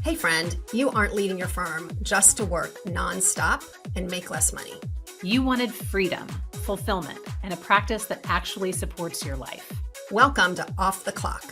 Hey friend, you aren't leaving your firm just to work nonstop and make less money. You wanted freedom, fulfillment, and a practice that actually supports your life. Welcome to Off the Clock,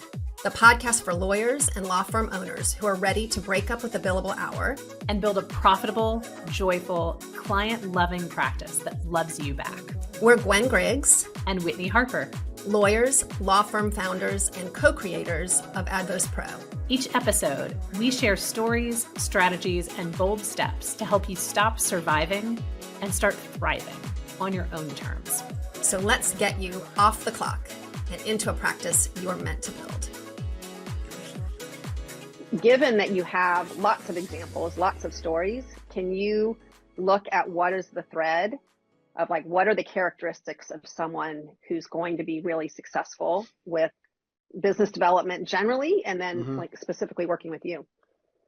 the podcast for lawyers and law firm owners who are ready to break up with the billable hour and build a profitable, joyful, client-loving practice that loves you back. We're Gwen Griggs and Whitney Harper, lawyers, law firm founders, and co-creators of ADVOS Pro. Each episode, we share stories, strategies, and bold steps to help you stop surviving and start thriving on your own terms. So let's get you off the clock and into a practice you're meant to build. Given that you have lots of examples, lots of stories, can you look at what is the thread of like, what are the characteristics of someone who's going to be really successful with business development generally, and then like specifically working with you?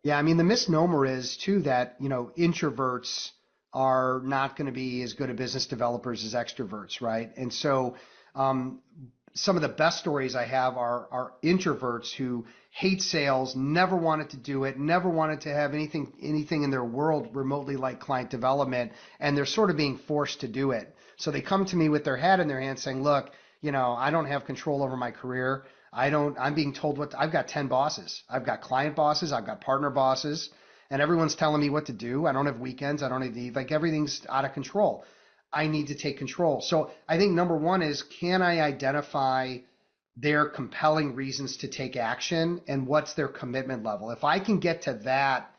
Yeah, I mean, the misnomer is too that, introverts are not going to be as good at business developers as extroverts, right? And so some of the best stories I have are introverts who hate sales, never wanted to do it, never wanted to have anything in their world remotely like client development, and they're sort of being forced to do it. So they come to me with their hat in their hand saying, look, I don't have control over my career. I'm being told I've got 10 bosses. I've got client bosses. I've got partner bosses, and everyone's telling me what to do. I don't have weekends. I don't have everything's out of control. I need to take control. So I think number one is, can I identify their compelling reasons to take action and what's their commitment level? If I can get to that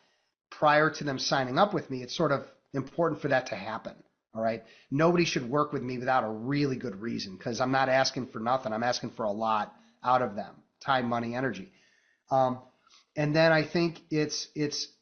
prior to them signing up with me, it's sort of important for that to happen. All right. Nobody should work with me without a really good reason, because I'm not asking for nothing. I'm asking for a lot out of them: time, money, energy. And then I think it's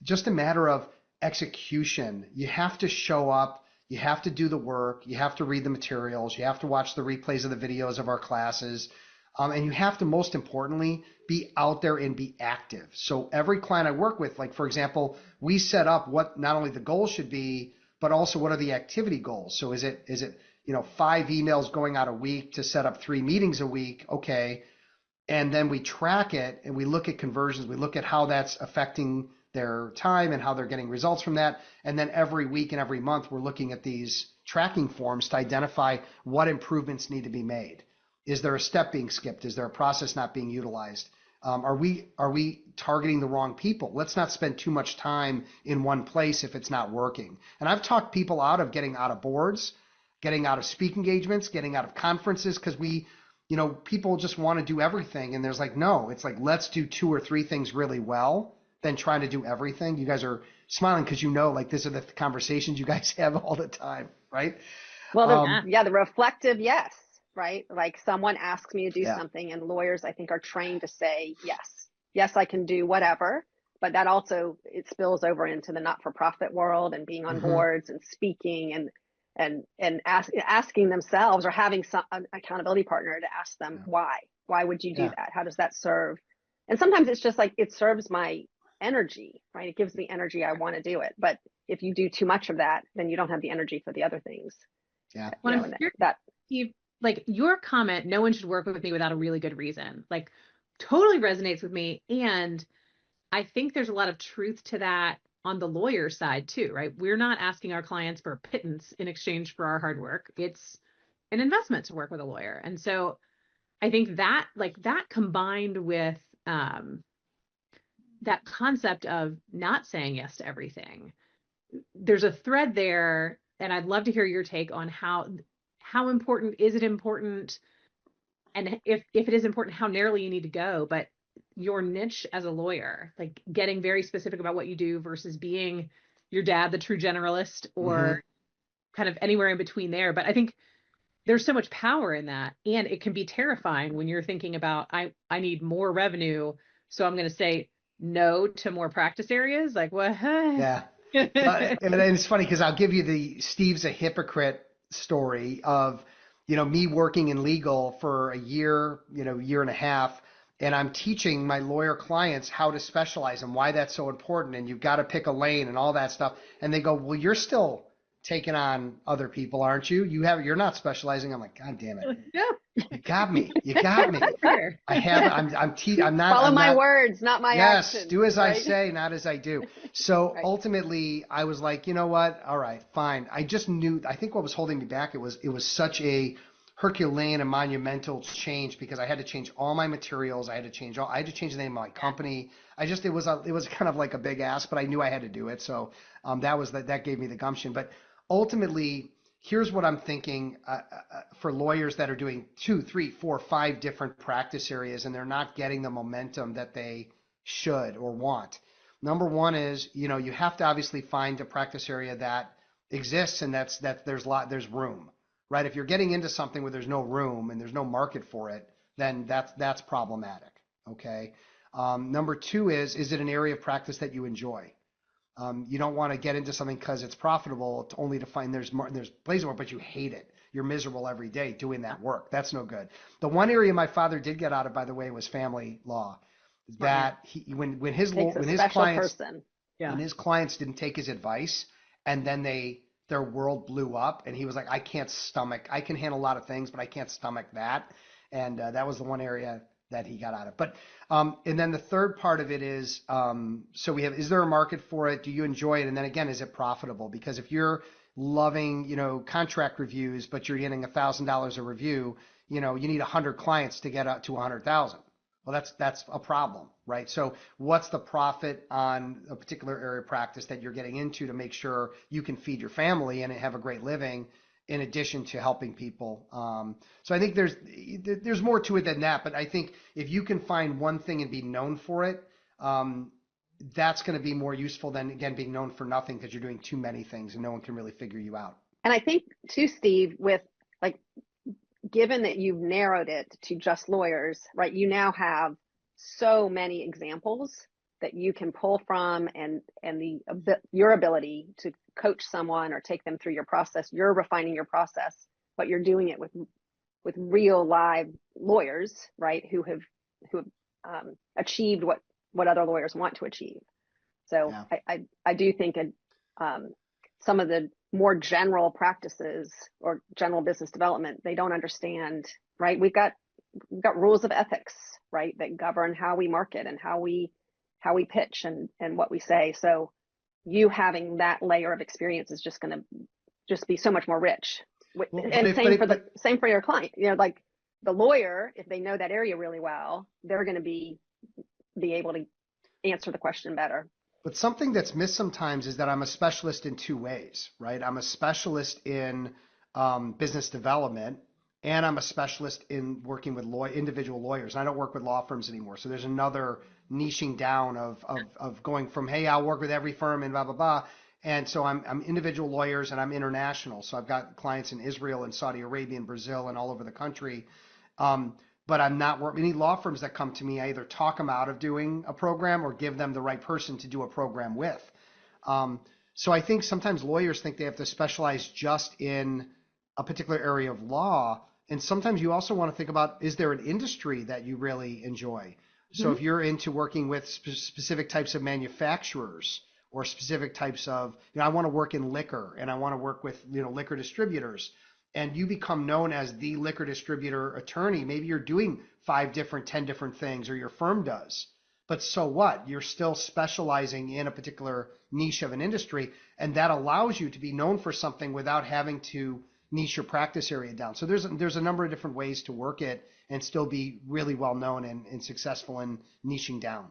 just a matter of execution. You have to show up. You have to do the work. You have to read the materials. You have to watch the replays of the videos of our classes. And you have to, most importantly, be out there and be active. So every client I work with, like, for example, we set up what not only the goals should be, but also what are the activity goals. So is it 5 emails going out a week to set up 3 meetings a week? Okay. And then we track it and we look at conversions. We look at how that's affecting their time and how they're getting results from that. And then every week and every month, we're looking at these tracking forms to identify what improvements need to be made. Is there a step being skipped? Is there a process not being utilized? Are we targeting the wrong people? Let's not spend too much time in one place if it's not working. And I've talked people out of getting out of boards, getting out of speak engagements, getting out of conferences, because people just want to do everything. And there's no, it's like, let's do 2 or 3 things really well than trying to do everything. You guys are smiling because these are the conversations you guys have all the time, right? Well, the reflective yes, right? Like, someone asks me to do something, and lawyers, I think, are trained to say yes. Yes, I can do whatever. But that also, it spills over into the not-for-profit world and being on boards and speaking and asking themselves, or having an accountability partner to ask them why would you do that? How does that serve? And sometimes it's just like, it serves my energy, right? It gives me energy. I want to do it. But if you do too much of that, then you don't have the energy for the other things. Yeah. Steve, like, your comment, no one should work with me without a really good reason, like, totally resonates with me. And I think there's a lot of truth to that on the lawyer side too, right? We're not asking our clients for a pittance in exchange for our hard work. It's an investment to work with a lawyer. And so I think that, that combined with that concept of not saying yes to everything, there's a thread there. And I'd love to hear your take on how important is it important? And if it is important, how narrowly you need to go. But your niche as a lawyer, like getting very specific about what you do versus being your dad, the true generalist, or kind of anywhere in between there. But I think there's so much power in that. And it can be terrifying when you're thinking about, I need more revenue, so I'm going to say no to more practice areas. Like, what? Yeah. And it's funny because I'll give you the Steve's a hypocrite story of, me working in legal for a year, year and a half. And I'm teaching my lawyer clients how to specialize and why that's so important. And you've got to pick a lane and all that stuff. And they go, well, you're still taking on other people, aren't you? You're not specializing. I'm like, God damn it. Yeah. You got me. You got me. Fair. I have. I'm not. Follow I'm my not, words, not my Yes, actions. do as I right? say, not as I do. So Right. ultimately, I was like, you know what? All right, fine. I just knew. I think what was holding me back, it was such a Herculean and monumental change because I had to change all my materials. I had to change the name of my company. It was kind of like a big ask, but I knew I had to do it. So that gave me the gumption. But ultimately, here's what I'm thinking for lawyers that are doing 2, 3, 4, 5 different practice areas and they're not getting the momentum that they should or want. Number one is, you have to obviously find a practice area that exists and there's room, right? If you're getting into something where there's no room and there's no market for it, then that's problematic. Okay. Number two is it an area of practice that you enjoy? You don't want to get into something because it's profitable only to find there's places where, but you hate it. You're miserable every day doing that work. That's no good. The one area my father did get out of, by the way, was family law. That when his clients person. Yeah. when his clients didn't take his advice and then their world blew up and he was like, I can handle a lot of things, but I can't stomach that. And that was the one area that he got out of. But and then the third part of it is, so we have, is there a market for it? Do you enjoy it? And then again, is it profitable? Because if you're loving, contract reviews, but you're getting $1,000 a review, you need 100 clients to get up to 100,000. Well, that's a problem, right? So what's the profit on a particular area of practice that you're getting into to make sure you can feed your family and have a great living in addition to helping people? So I think there's more to it than that, but I think if you can find one thing and be known for it, that's going to be more useful than, again, being known for nothing because you're doing too many things and no one can really figure you out. And I think too, Steve, with given that you've narrowed it to just lawyers, right? You now have so many examples that you can pull from and your ability to coach someone or take them through your process. You're refining your process, but you're doing it with real live lawyers, right? Who have achieved what other lawyers want to achieve. So yeah. I do think some of the more general practices or general business development, they don't understand, right? We've got rules of ethics, right, that govern how we market and how we pitch and what we say. So you having that layer of experience is just going to be so much more rich. And same for your client. Like the lawyer, if they know that area really well, they're going to be able to answer the question better. But something that's missed sometimes is that I'm a specialist in 2 ways, right? I'm a specialist in business development, and I'm a specialist in working with individual lawyers. And I don't work with law firms anymore. So there's another niching down of going from, hey, I'll work with every firm and blah, blah, blah. And so I'm individual lawyers and I'm international. So I've got clients in Israel and Saudi Arabia and Brazil and all over the country. But I'm not any law firms that come to me, I either talk them out of doing a program or give them the right person to do a program with. So I think sometimes lawyers think they have to specialize just in a particular area of law. And sometimes you also want to think about, is there an industry that you really enjoy? So if you're into working with specific types of manufacturers or specific types of, I want to work in liquor and I want to work with, liquor distributors, and you become known as the liquor distributor attorney, maybe you're doing 10 different things, or your firm does. But so what? You're still specializing in a particular niche of an industry, and that allows you to be known for something without having to niche your practice area down. So there's a number of different ways to work it and still be really well known and successful in niching down.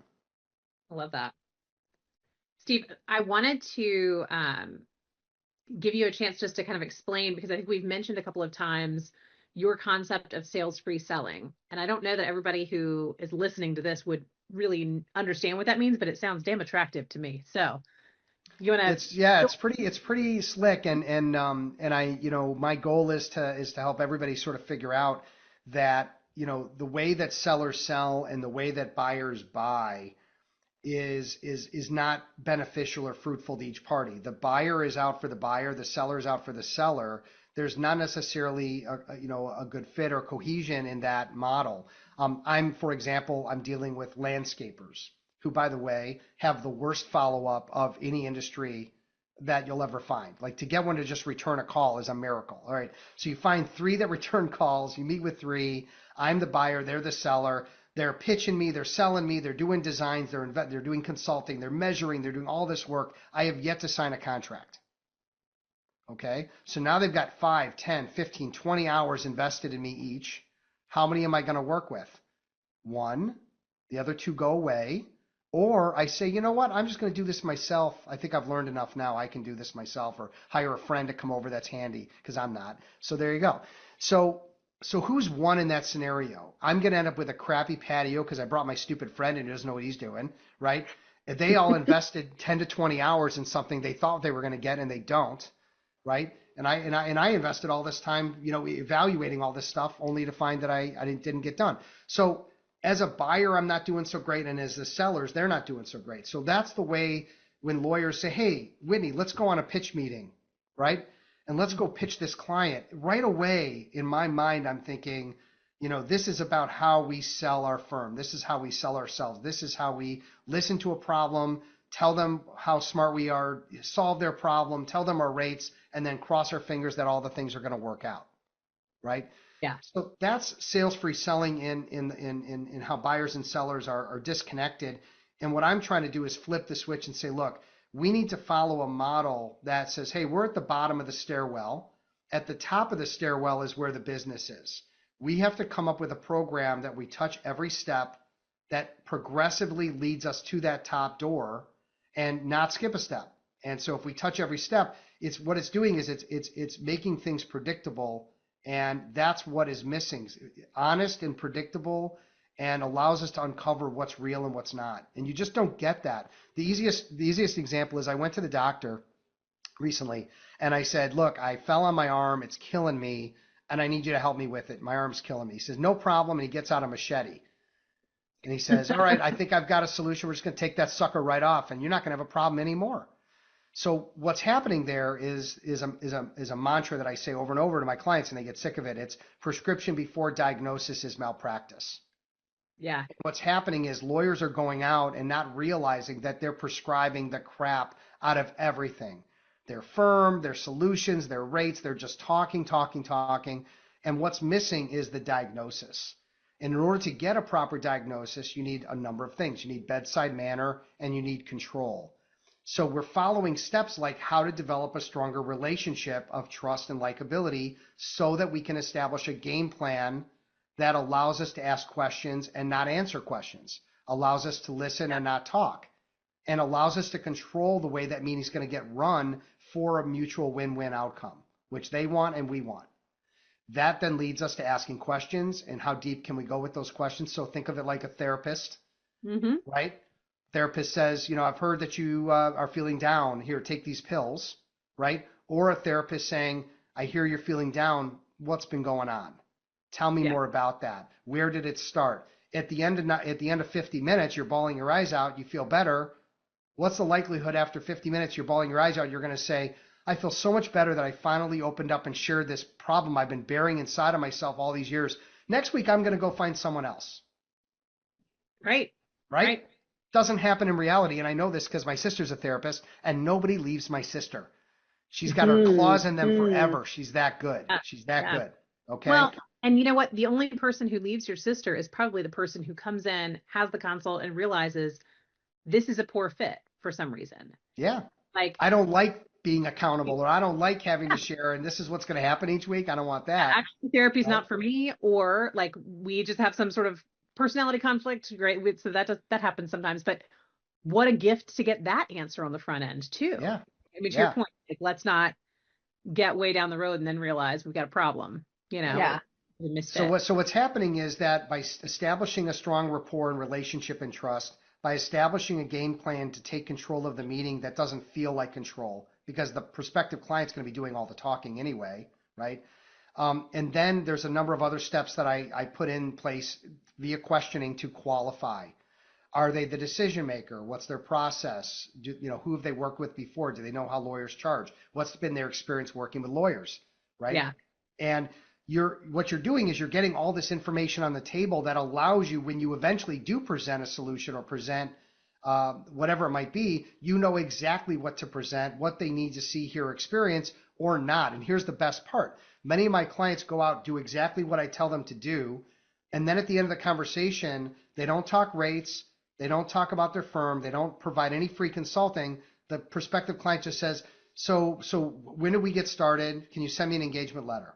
I love that. Steve, I wanted to give you a chance just to kind of explain, because I think we've mentioned a couple of times your concept of sales-free selling. And I don't know that everybody who is listening to this would really understand what that means, but it sounds damn attractive to me. So you want to? It's pretty slick. And I, my goal is to help everybody sort of figure out that, the way that sellers sell and the way that buyers buy is not beneficial or fruitful to each party. The buyer is out for the buyer, the seller is out for the seller. There's not necessarily a good fit or cohesion in that model. For example, I'm dealing with landscapers who, by the way, have the worst follow-up of any industry that you'll ever find. Like to get one to just return a call is a miracle. All right. So you find 3 that return calls, you meet with 3. I'm the buyer, they're the seller. They're pitching me, they're selling me, they're doing designs, they're doing consulting, they're measuring, they're doing all this work. I have yet to sign a contract. Okay. So now they've got 5, 10, 15, 20 hours invested in me each. How many am I going to work with? 1, the other 2 go away. Or I say, you know what, I'm just going to do this myself. I think I've learned enough now. I can do this myself, or hire a friend to come over that's handy, because I'm not. So there you go. So who's won in that scenario? I'm going to end up with a crappy patio because I brought my stupid friend and he doesn't know what he's doing, right? If they all invested 10 to 20 hours in something they thought they were going to get and they don't, right? And I invested all this time, evaluating all this stuff only to find that I didn't get done. So as a buyer, I'm not doing so great. And as the sellers, they're not doing so great. So that's the way when lawyers say, hey, Whitney, let's go on a pitch meeting, right? And let's go pitch this client. Right away, in my mind, I'm thinking, this is about how we sell our firm. This is how we sell ourselves. This is how we listen to a problem, tell them how smart we are, solve their problem, tell them our rates, and then cross our fingers that all the things are going to work out, right? Yeah. So that's sales-free selling in how buyers and sellers are disconnected. And what I'm trying to do is flip the switch and say, look, we need to follow a model that says, hey, we're at the bottom of the stairwell. At the top of the stairwell is where the business is. We have to come up with a program that we touch every step that progressively leads us to that top door and not skip a step. And so if we touch every step, what it's doing is it's making things predictable. And that's what is missing. Honest and predictable, and allows us to uncover what's real and what's not. And you just don't get that. The easiest example is I went to the doctor recently and I said, look, I fell on my arm. It's killing me. And I need you to help me with it. My arm's killing me. He says, no problem. And he gets out a machete. And he says, all right, I think I've got a solution. We're just going to take that sucker right off and you're not going to have a problem anymore. So what's happening there is a mantra that I say over and over to my clients, and they get sick of it. It's prescription before diagnosis is malpractice. Yeah. What's happening is lawyers are going out and not realizing that they're prescribing the crap out of everything. Their firm, their solutions, their rates, they're just talking. And what's missing is the diagnosis. And in order to get a proper diagnosis, you need a number of things. You need bedside manner and you need control. So we're following steps like how to develop a stronger relationship of trust and likability so that we can establish a game plan that allows us to ask questions and not answer questions, allows us to listen and not talk, and allows us to control the way that meeting's going to get run for a mutual win-win outcome, which they want and we want. That then leads us to asking questions, and how deep can we go with those questions? So think of it like a therapist, right? Therapist says, I've heard that you are feeling down. Here, take these pills, right? Or a therapist saying, I hear you're feeling down. What's been going on? Tell me more about that. Where did it start? At the end of 50 minutes, you're bawling your eyes out. You feel better. What's the likelihood after 50 minutes you're bawling your eyes out? You're going to say, I feel so much better that I finally opened up and shared this problem I've been bearing inside of myself all these years. Next week, I'm going to go find someone else. Right. Doesn't happen in reality, and I know this because my sister's a therapist, and nobody leaves my sister. She's got her claws in them forever. She's that good. She's that good. Okay. Well, and you know what? The only person who leaves your sister is probably the person who comes in, has the consult, and realizes this is a poor fit for some reason. Yeah. Like, I don't like being accountable, or I don't like having to share, and this is what's going to happen each week. I don't want that. Actually, therapy is not for me, or like we just have some sort of personality conflict. Great. So that happens sometimes, but what a gift to get that answer on the front end too. Yeah. I mean, to your point, like, let's not get way down the road and then realize we've got a problem, Yeah. So what's happening is that by establishing a strong rapport and relationship and trust, by establishing a game plan to take control of the meeting that doesn't feel like control, because the prospective client's going to be doing all the talking anyway, right? And then there's a number of other steps that I put in place via questioning to qualify. Are they the decision maker? What's their process? Who have they worked with before? Do they know how lawyers charge? What's been their experience working with lawyers, right? Yeah. And what you're doing is you're getting all this information on the table that allows you, when you eventually do present a solution or present whatever it might be, you know exactly what to present, what they need to see, hear, experience, or not. And here's the best part. Many of my clients go out, do exactly what I tell them to do. And then at the end of the conversation, they don't talk rates. They don't talk about their firm. They don't provide any free consulting. The prospective client just says, so when do we get started? Can you send me an engagement letter?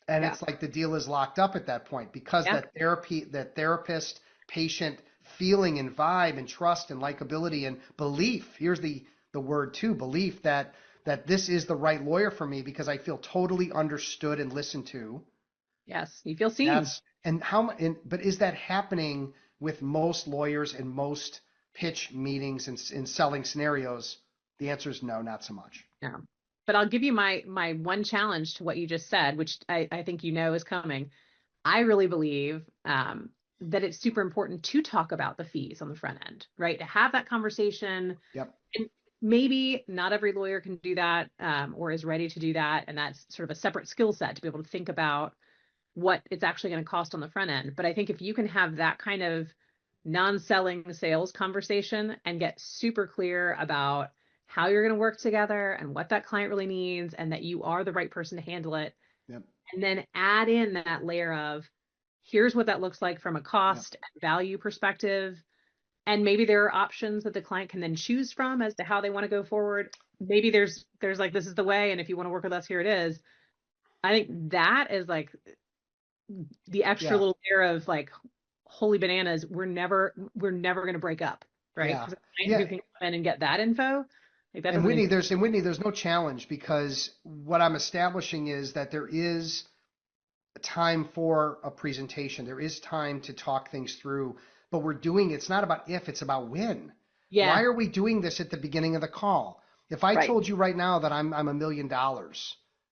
And it's like the deal is locked up at that point, because that therapist, patient feeling and vibe and trust and likability and belief. Here's the word too, belief that this is the right lawyer for me because I feel totally understood and listened to. Yes, you feel seen. But is that happening with most lawyers in most pitch meetings and in selling scenarios? The answer is no, not so much. Yeah. But I'll give you my one challenge to what you just said, which I think you know is coming. I really believe that it's super important to talk about the fees on the front end, right? To have that conversation. Yep. And maybe not every lawyer can do that or is ready to do that. And that's sort of a separate skill set to be able to think about what it's actually going to cost on the front end. But I think if you can have that kind of non-selling sales conversation and get super clear about how you're going to work together and what that client really needs and that you are the right person to handle it. Yep. And then add in that layer of here's what that looks like from a cost and value perspective. And maybe there are options that the client can then choose from as to how they want to go forward. Maybe there's like, this is the way. And if you want to work with us, here it is. I think that is like the extra little layer of like, holy bananas, we're never going to break up. Right. Yeah. Who can come in and get that info. Like that and Whitney, there's no challenge, because what I'm establishing is that there is time for a presentation. There is time to talk things through, but we're doing, it's not about if, it's about when. Yeah. Why are we doing this at the beginning of the call? If I told you right now that I'm $1 million,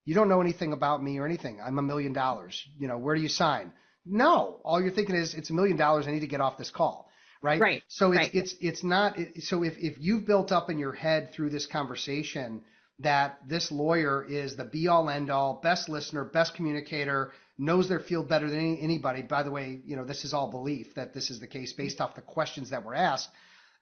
you don't know anything about me or anything. I'm $1 million. You know, where do you sign? No, all you're thinking is it's $1 million. I need to get off this call. Right. So it's not. So if you've built up in your head through this conversation that this lawyer is the be all end all, best listener, best communicator, knows their field better than anybody. By the way, you know, this is all belief that this is the case based off the questions that were asked.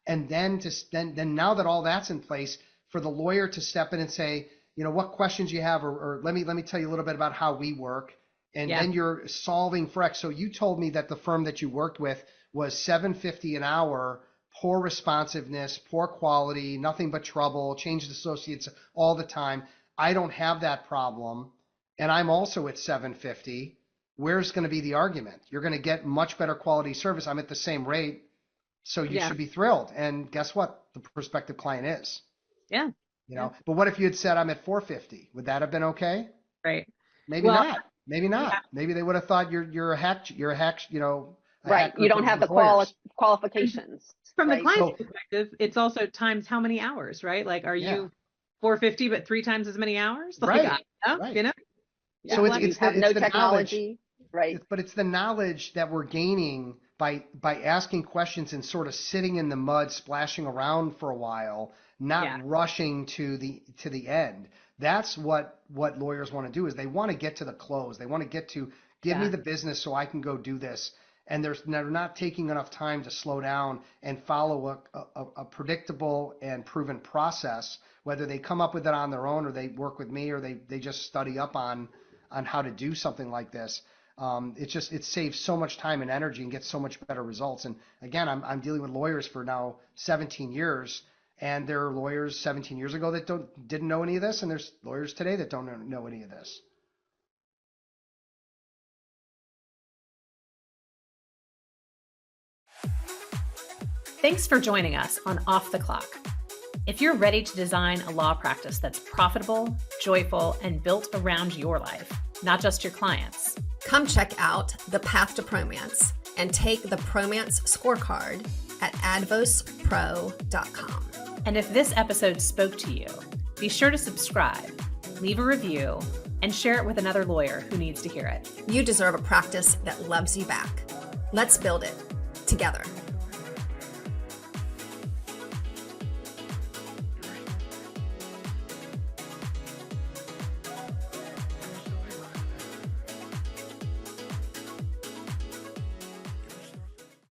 And then then now that all that's in place, for the lawyer to step in and say, you know, what questions you have, or let me tell you a little bit about how we work. And then you're solving for X. So you told me that the firm that you worked with was $750 an hour, poor responsiveness, poor quality, nothing but trouble, changed associates all the time. I don't have that problem, and I'm also at $750. Where's going to be the argument? You're going to get much better quality service. I'm at the same rate, so you should be thrilled. And guess what? The prospective client is. Yeah. You know. But what if you had said I'm at $450? Would that have been okay? Right. Maybe not. Maybe not. Yeah. Maybe they would have thought you're a hack. You're a hack. You know. Right. You don't have the qualifications. From the client's perspective, it's also times how many hours, right? Like, are you 450 but 3 times as many hours? Like, right. You know. So it's no the technology, right? But it's the knowledge that we're gaining by asking questions and sort of sitting in the mud, splashing around for a while, not rushing to the end. That's what lawyers want to do, is they want to get to the close. They want to get to give me the business so I can go do this. And they're not taking enough time to slow down and follow a predictable and proven process, whether they come up with it on their own or they work with me or they just study up on how to do something like this. It saves so much time and energy and gets so much better results. And again, I'm dealing with lawyers for now 17 years, and there are lawyers 17 years ago that didn't know any of this, and there's lawyers today that don't know any of this. Thanks for joining us on Off the Clock. If you're ready to design a law practice that's profitable, joyful, and built around your life, not just your clients, come check out The Path to Promance and take the Promance scorecard at advospro.com. And if this episode spoke to you, be sure to subscribe, leave a review, and share it with another lawyer who needs to hear it. You deserve a practice that loves you back. Let's build it together.